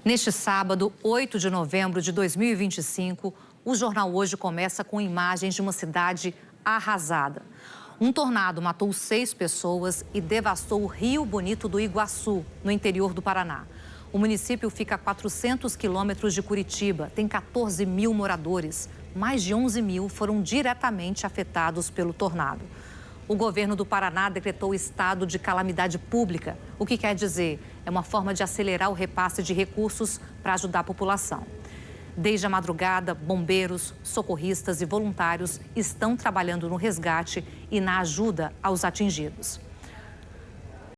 Neste sábado, 8 de novembro de 2025, o Jornal Hoje começa com imagens de uma cidade arrasada. Um tornado matou 6 pessoas e devastou o Rio Bonito do Iguaçu, no interior do Paraná. O município fica a 400 quilômetros de Curitiba, tem 14 mil moradores. Mais de 11 mil foram diretamente afetados pelo tornado. O governo do Paraná decretou estado de calamidade pública, o que quer dizer é uma forma de acelerar o repasse de recursos para ajudar a população. Desde a madrugada, bombeiros, socorristas e voluntários estão trabalhando no resgate e na ajuda aos atingidos.